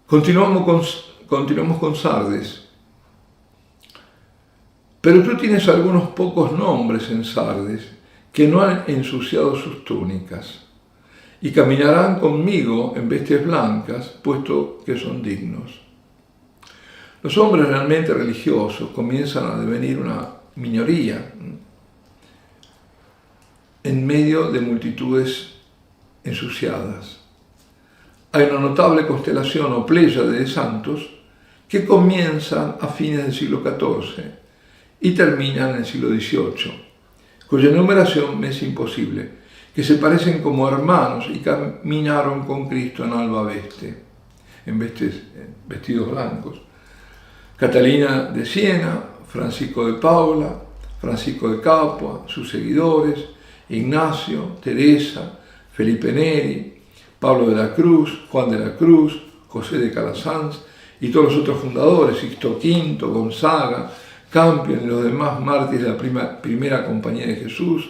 Continuamos con Sardes. Pero tú tienes algunos pocos nombres en Sardes que no han ensuciado sus túnicas y caminarán conmigo en vestias blancas, puesto que son dignos. Los hombres realmente religiosos comienzan a devenir una minoría en medio de multitudes ensuciadas. Hay una notable constelación o pléyade de santos que comienzan a fines del siglo XIV y terminan en el siglo XVIII, cuya enumeración me es imposible, que se parecen como hermanos y caminaron con Cristo en alba veste, en vestidos blancos. Catalina de Siena, Francisco de Paula, Francisco de Capua, sus seguidores, Ignacio, Teresa, Felipe Neri, Pablo de la Cruz, Juan de la Cruz, José de Calasanz y todos los otros fundadores, Sixto V, Gonzaga, Campion y los demás mártires de la primera Compañía de Jesús,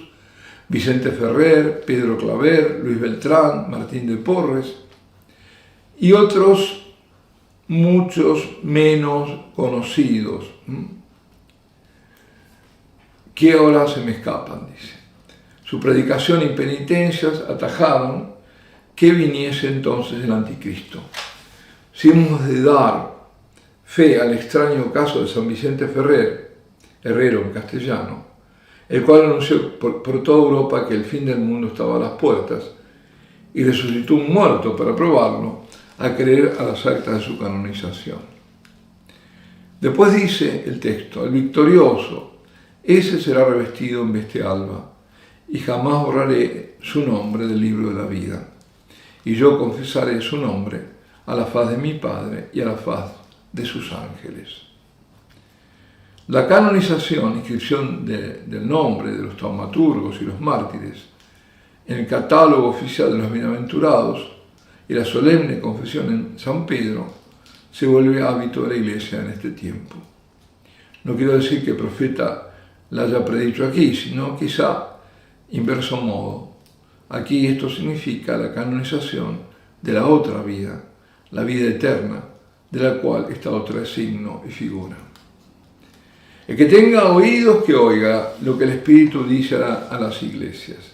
Vicente Ferrer, Pedro Claver, Luis Beltrán, Martín de Porres y otros muchos menos conocidos, que ahora se me escapan, dice. Su predicación y penitencias atajaron que viniese entonces el anticristo. Si hemos de dar fe al extraño caso de San Vicente Ferrer, herrero en castellano, el cual anunció por toda Europa que el fin del mundo estaba a las puertas y resucitó un muerto para probarlo, a creer a las actas de su canonización. Después dice el texto: el victorioso, ese será revestido en vestia alba, y jamás borraré su nombre del libro de la vida. Y yo confesaré su nombre a la faz de mi Padre y a la faz de sus ángeles. La canonización, inscripción del nombre de los taumaturgos y los mártires en el catálogo oficial de los bienaventurados y la solemne confesión en San Pedro se vuelve hábito de la Iglesia en este tiempo. No quiero decir que el profeta la haya predicho aquí, sino quizá inverso modo. Aquí esto significa la canonización de la otra vida, la vida eterna, de la cual esta otra es signo y figura. El que tenga oídos, que oiga lo que el Espíritu dice a las iglesias.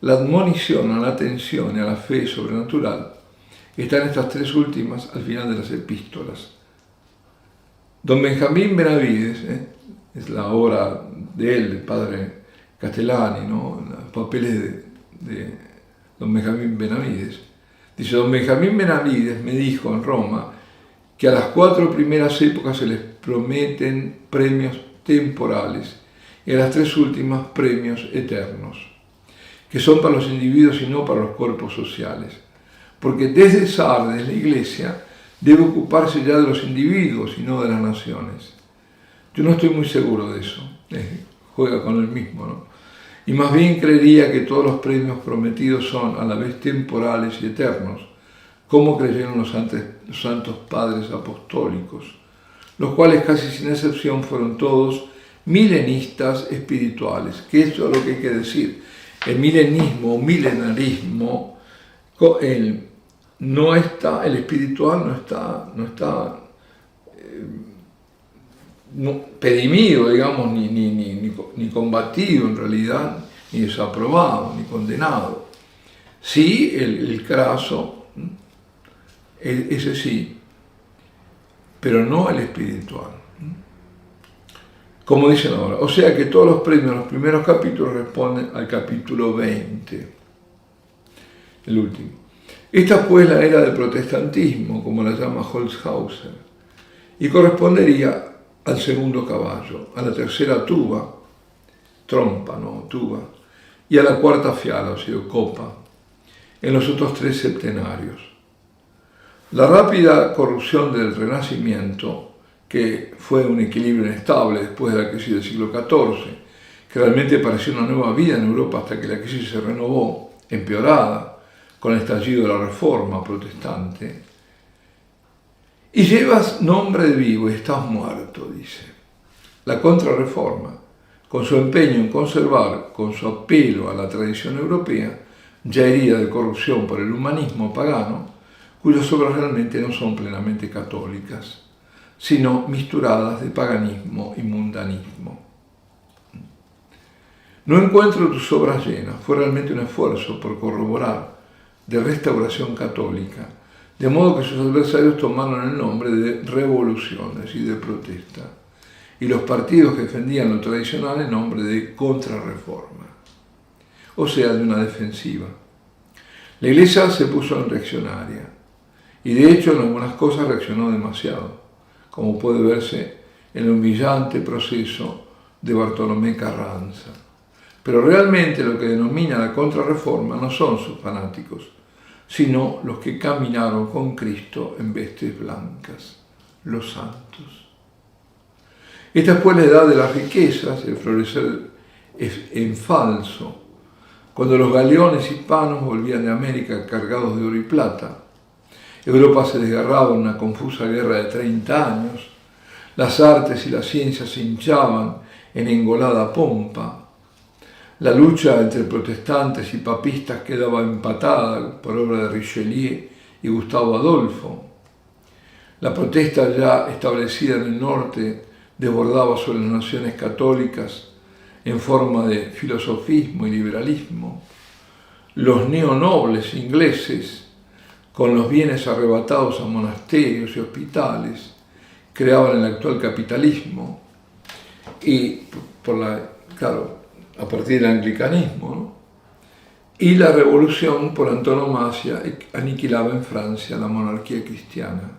La admonición a la atención y a la fe sobrenatural está en estas tres últimas al final de las epístolas. Don Benjamín Benavides, es la obra de él, del padre Castellani, ¿no? Los papeles de don Benjamín Benavides. Dice: don Benjamín Benavides me dijo en Roma que a las 4 primeras épocas se les prometen premios temporales y a las 3 últimas premios eternos, que son para los individuos y no para los cuerpos sociales, porque desde Sardes la Iglesia debe ocuparse ya de los individuos y no de las naciones. Yo no estoy muy seguro de eso, juega con el mismo, ¿no? Y más bien creería que todos los premios prometidos son a la vez temporales y eternos, como creyeron los santos padres apostólicos, los cuales casi sin excepción fueron todos milenistas espirituales, que eso es lo que hay que decir. El milenismo o milenarismo, el espiritual no está pedimido, digamos, ni combatido en realidad, ni desaprobado, ni condenado. Sí, el craso, ese sí, pero no el espiritual. Como dicen ahora, o sea que todos los premios de los primeros capítulos responden al capítulo 20, el último. Esta pues la era del protestantismo, como la llama Holzhauser, y correspondería al segundo caballo, a la tercera tuba, trompa, no, tuba, y a la cuarta fiala, o sea, copa, en los otros 3 septenarios. La rápida corrupción del Renacimiento, que fue un equilibrio inestable después de la crisis del siglo XIV, que realmente pareció una nueva vida en Europa hasta que la crisis se renovó, empeorada, con el estallido de la Reforma protestante. Y llevas nombre de vivo y estás muerto, dice. La Contrarreforma, con su empeño en conservar, con su apelo a la tradición europea, ya herida de corrupción por el humanismo pagano, cuyas obras realmente no son plenamente católicas, sino misturadas de paganismo y mundanismo. No encuentro tus obras llenas, fue realmente un esfuerzo por corroborar de restauración católica, de modo que sus adversarios tomaron el nombre de revoluciones y de protesta, y los partidos que defendían lo tradicional el nombre de contrarreforma, o sea, de una defensiva. La Iglesia se puso en reaccionaria, y de hecho en algunas cosas reaccionó demasiado, como puede verse en el humillante proceso de Bartolomé Carranza. Pero realmente lo que denomina la contrarreforma no son sus fanáticos, sino los que caminaron con Cristo en vestes blancas, los santos. Esta fue la edad de las riquezas, el florecer en falso, cuando los galeones hispanos volvían de América cargados de oro y plata. Europa se desgarraba en una confusa guerra de 30 años, las artes y las ciencias se hinchaban en engolada pompa, la lucha entre protestantes y papistas quedaba empatada por obra de Richelieu y Gustavo Adolfo. La protesta ya establecida en el norte desbordaba sobre las naciones católicas en forma de filosofismo y liberalismo. Los neonobles ingleses, con los bienes arrebatados a monasterios y hospitales, creaban el actual capitalismo y a partir del anglicanismo, ¿no? Y la revolución por antonomasia aniquilaba en Francia la monarquía cristiana,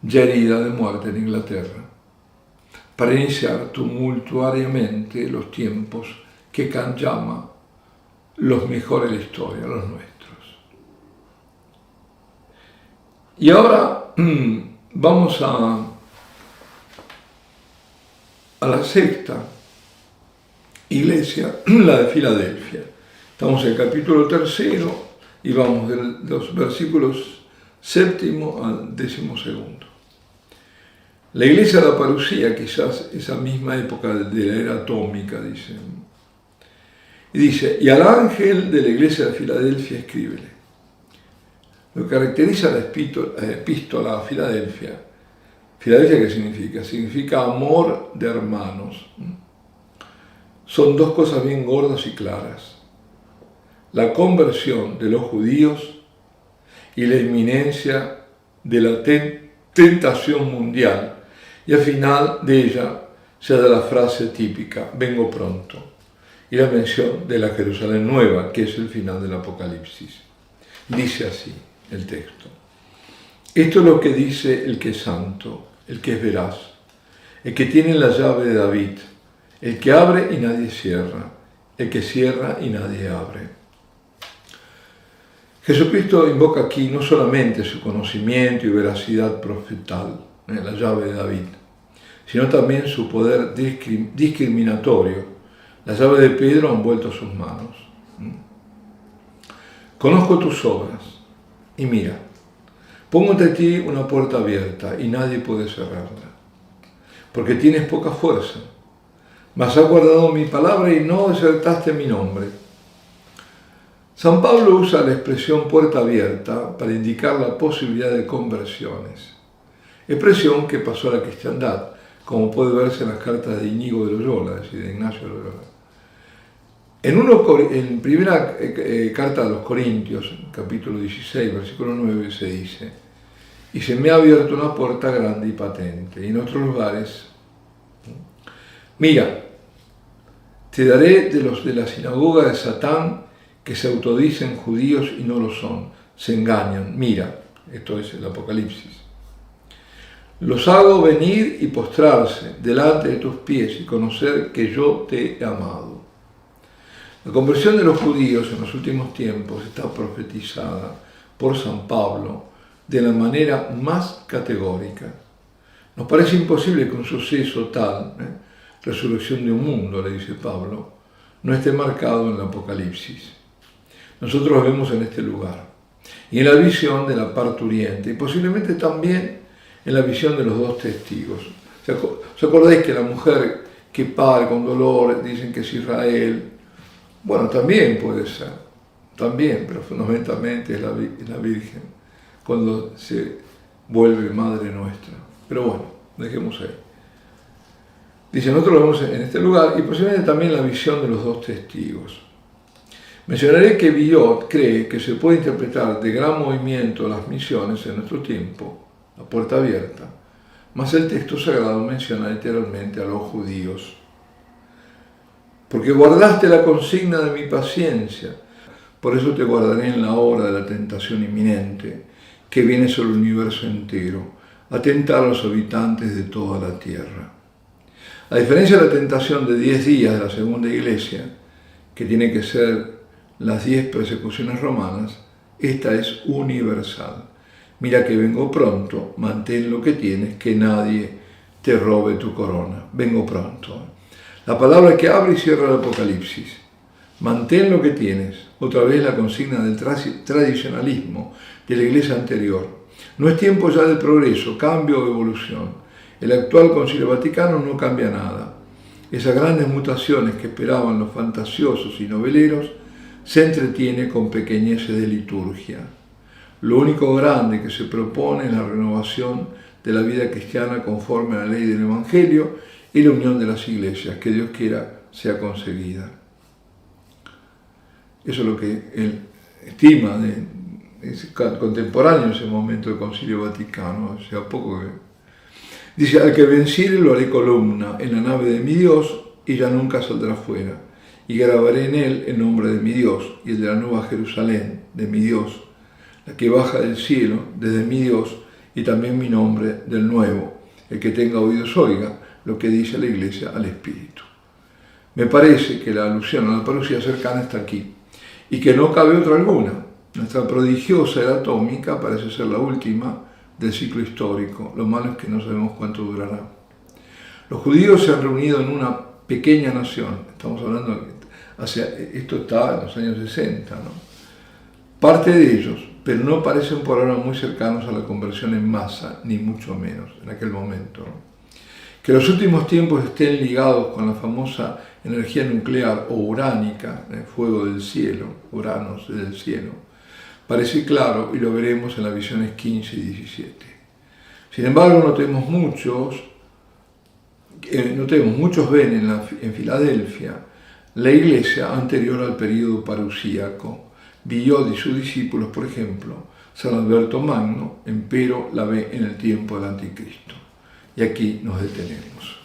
ya herida de muerte en Inglaterra, para iniciar tumultuariamente los tiempos que Kant llama los mejores de la historia, los nuestros. Y ahora vamos a la sexta iglesia, la de Filadelfia. Estamos en el capítulo 3 y vamos de los versículos 7 al 12. La iglesia de la parucía, quizás esa misma época de la era atómica, dice. Y dice, y al ángel de la iglesia de Filadelfia escríbele. Lo que caracteriza la epístola a Filadelfia, ¿Filadelfia qué significa? Significa amor de hermanos. Son dos cosas bien gordas y claras. La conversión de los judíos y la inminencia de la tentación mundial. Y al final de ella se da la frase típica, vengo pronto. Y la mención de la Jerusalén nueva, que es el final del Apocalipsis. Dice así el texto. Esto es lo que dice el que es santo, el que es veraz, el que tiene la llave de David, el que abre y nadie cierra, el que cierra y nadie abre. Jesucristo invoca aquí no solamente su conocimiento y veracidad profetal, la llave de David, sino también su poder discriminatorio. La llave de Pedro ha envuelto sus manos. Conozco tus obras y mira, pongo ante ti una puerta abierta y nadie puede cerrarla, porque tienes poca fuerza, mas has guardado mi palabra y no desertaste mi nombre. San Pablo usa la expresión puerta abierta para indicar la posibilidad de conversiones, expresión que pasó a la cristiandad, como puede verse en las cartas de Íñigo de Loyola, es decir, de Ignacio de Loyola. En primera carta a los Corintios, capítulo 16, versículo 9, se dice, y se me ha abierto una puerta grande y patente, y en otros lugares, mira, te daré de los de la sinagoga de Satán que se autodicen judíos y no lo son, se engañan, mira, esto es el Apocalipsis. Los hago venir y postrarse delante de tus pies y conocer que yo te he amado. La conversión de los judíos en los últimos tiempos está profetizada por San Pablo de la manera más categórica. Nos parece imposible que un suceso tal, resurrección de un mundo, le dice Pablo, no esté marcado en el Apocalipsis. Nosotros lo vemos en este lugar y en la visión de la parturiente y posiblemente también en la visión de los dos testigos. ¿Se acordáis que la mujer que pare con dolor dicen que es Israel? Bueno, también puede ser, también, pero fundamentalmente es la Virgen, cuando se vuelve Madre Nuestra. Pero bueno, dejemos ahí. Dice, nosotros lo vemos en este lugar y posiblemente también la visión de los dos testigos. Mencionaré que Villot cree que se puede interpretar de gran movimiento las misiones en nuestro tiempo, la puerta abierta, mas el texto sagrado menciona literalmente a los judíos. Porque guardaste la consigna de mi paciencia, por eso te guardaré en la hora de la tentación inminente, que viene sobre el universo entero, a tentar a los habitantes de toda la tierra. A diferencia de la tentación de 10 días de la segunda iglesia, que tiene que ser las 10 persecuciones romanas, esta es universal. Mira que vengo pronto, mantén lo que tienes, que nadie te robe tu corona. Vengo pronto. La palabra que abre y cierra el Apocalipsis. Mantén lo que tienes. Otra vez la consigna del tradicionalismo de la iglesia anterior. No es tiempo ya de progreso, cambio o evolución. El actual Concilio Vaticano no cambia nada. Esas grandes mutaciones que esperaban los fantasiosos y noveleros se entretiene con pequeñeces de liturgia. Lo único grande que se propone es la renovación de la vida cristiana conforme a la ley del Evangelio y la unión de las iglesias, que Dios quiera sea conseguida. Eso es lo que él estima es contemporáneo a ese momento del Concilio Vaticano, o sea, poco que... Dice, al que venciere lo haré columna en la nave de mi Dios y ya nunca saldrá fuera. Y grabaré en él el nombre de mi Dios y el de la nueva Jerusalén, de mi Dios, la que baja del cielo, desde mi Dios, y también mi nombre del nuevo. El que tenga oídos oiga lo que dice la Iglesia al Espíritu. Me parece que la alusión a la parucía cercana está aquí, y que no cabe otra alguna. Nuestra prodigiosa era atómica parece ser la última del ciclo histórico. Lo malo es que no sabemos cuánto durará. Los judíos se han reunido en una pequeña nación. Estamos hablando esto está en los años 60, ¿no? Parte de ellos, pero no parecen por ahora muy cercanos a la conversión en masa, ni mucho menos en aquel momento, ¿no? Que los últimos tiempos estén ligados con la famosa energía nuclear o uránica, el fuego del cielo, Uranos del cielo, parece claro y lo veremos en las visiones 15 y 17. Sin embargo, notemos muchos ven en Filadelfia la iglesia anterior al período parusíaco. Villot y sus discípulos, por ejemplo, San Alberto Magno, empero la ve en el tiempo del Anticristo. Y aquí nos detenemos.